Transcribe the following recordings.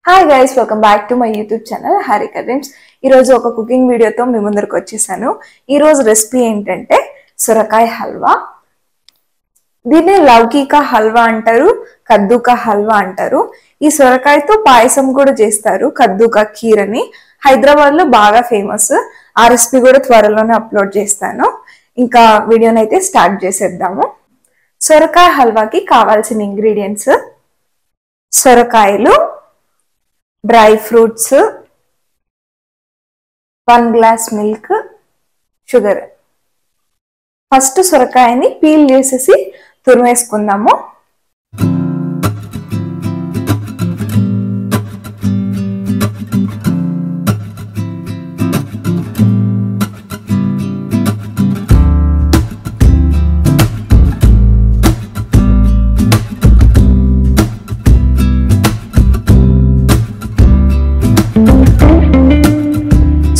Hi guys, welcome back to my YouTube channel Harika dreams. ఈరోజు ఒక cooking వీడియోతో మీ ముందరకు వచ్చేసాను. ఈరోజు రెసిపీ ఏంటంటే సొరకాయ హల్వా. దీన్ని లౌకికా హల్వా అంటారు, కద్దూకా హల్వా అంటారు. ఈ సొరకాయతో పాయసం కూడా చేస్తారు, కద్దూకా ఖీర్ అని. హైదరాబాద్ లో బాగా ఫేమస్. ఆ రెసిపీ కూడా త్వరలోనే అప్లోడ్ చేస్తాను. ఇంకా వీడియోని అయితే స్టార్ట్ చేసేద్దాము. సొరకాయ హల్వాకి కావాల్సిన ఇంగ్రీడియంట్స్: సొరకాయలు, dry fruits, 1 glass milk, sugar. First సొరకాయని పీల్ చేసేసి తురిమేసుకుందాము.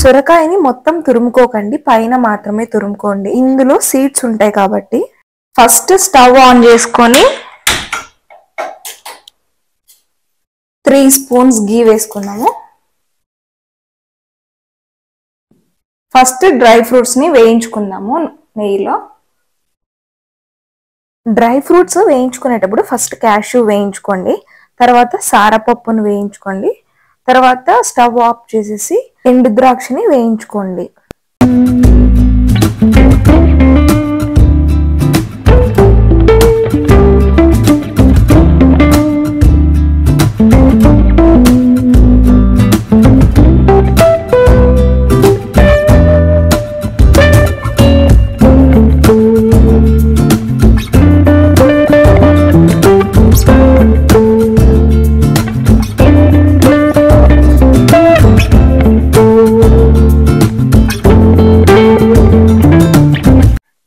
సొరకాయని మొత్తం తురుముకోకండి, పైన మాత్రమే తురుముకోండి. ఇందులో సీడ్స్ ఉంటాయి కాబట్టి. ఫస్ట్ స్టవ్ ఆన్ చేసుకొని 3 స్పూన్స్ గీ వేసుకున్నాము. ఫస్ట్ డ్రై ఫ్రూట్స్ ని వేయించుకుందాము నెయ్యిలో. డ్రై ఫ్రూట్స్ వేయించుకునేటప్పుడు ఫస్ట్ క్యాష్యూ వేయించుకోండి, తర్వాత సారపప్పును వేయించుకోండి, తర్వాత స్టవ్ ఆఫ్ చేసేసి ఎండు ద్రాక్షని వేయించుకోండి.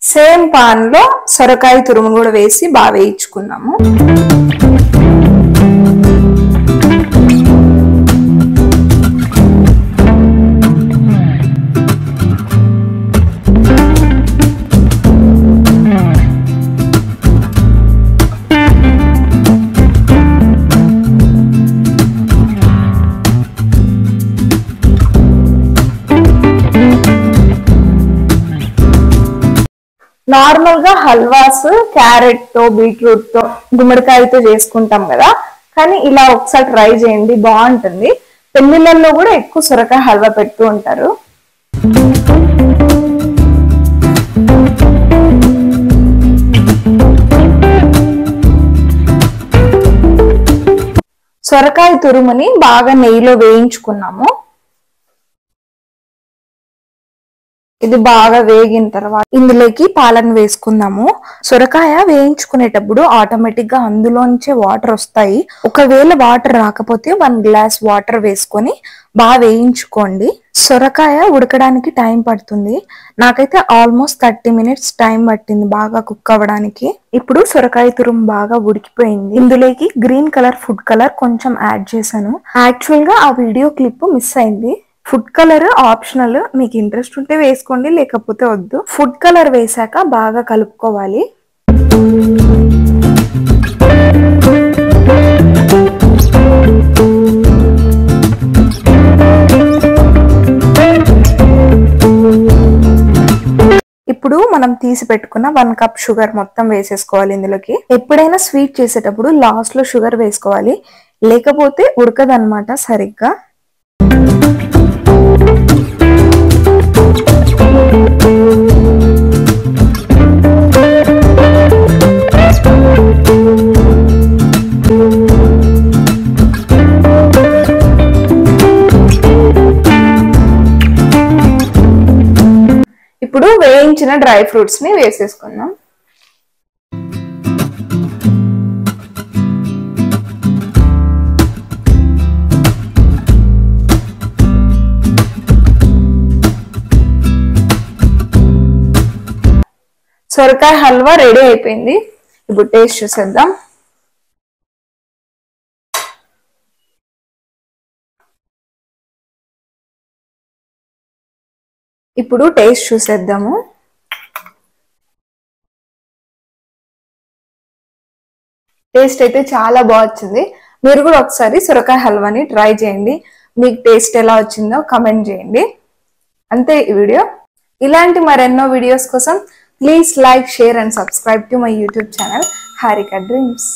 సేమ్ పాన్ లో సొరకాయ తురుము కూడా వేసి బాగా వేయించుకున్నాము. నార్మల్ గా హల్వాస్ క్యారెట్ తో, బీట్రూట్ తో, గుమ్మడికాయతో చేసుకుంటాం కదా, కానీ ఇలా ఒకసారి ట్రై చేయండి, బాగుంటుంది. పెళ్లిళ్ళల్లో కూడా ఎక్కువ సొరకాయ హల్వా పెడుతూ ఉంటారు. సొరకాయ తురుముని బాగా నెయ్యిలో వేయించుకున్నాము. ఇది బాగా వేగిన తర్వాత ఇందులోకి పాలను వేసుకుందాము. సొరకాయ వేయించుకునేటప్పుడు ఆటోమేటిక్ గా అందులోంచే వాటర్ వస్తాయి. ఒకవేళ వాటర్ రాకపోతే 1 గ్లాస్ వాటర్ వేసుకొని బాగా వేయించుకోండి. సొరకాయ ఉడకడానికి టైం పడుతుంది. నాకైతే ఆల్మోస్ట్ 30 మినిట్స్ టైం పట్టింది బాగా కుక్ అవ్వడానికి. ఇప్పుడు సొరకాయ తురుము బాగా ఉడికిపోయింది. ఇందులోకి గ్రీన్ కలర్ ఫుడ్ కలర్ కొంచెం యాడ్ చేశాను. యాక్చువల్ గా ఆ వీడియో క్లిప్ మిస్ అయింది. ఫుడ్ కలర్ ఆప్షనల్, మీకు ఇంట్రెస్ట్ ఉంటే వేసుకోండి, లేకపోతే వద్దు. ఫుడ్ కలర్ వేసాక బాగా కలుపుకోవాలి. ఇప్పుడు మనం తీసి పెట్టుకున్న 1 కప్ షుగర్ మొత్తం వేసేసుకోవాలి ఇందులోకి. ఎప్పుడైనా స్వీట్ చేసేటప్పుడు లాస్ట్ లో షుగర్ వేసుకోవాలి, లేకపోతే ఉడకదన్నమాట సరిగ్గా. ఇప్పుడు వేయించిన డ్రై ఫ్రూట్స్ ని వేసేసుకుందాం. సొరకాయ హల్వా రెడీ అయిపోయింది. ఇప్పుడు టేస్ట్ చూసేద్దాం. టేస్ట్ అయితే చాలా బాగా వచ్చింది. మీరు కూడా ఒకసారి సొరకాయ హల్వాని ట్రై చేయండి. మీకు టేస్ట్ ఎలా వచ్చిందో కమెంట్ చేయండి. అంతే ఈ వీడియో. ఇలాంటి మరెన్నో వీడియోస్ కోసం please like, share and subscribe to my YouTube channel Harika dreams.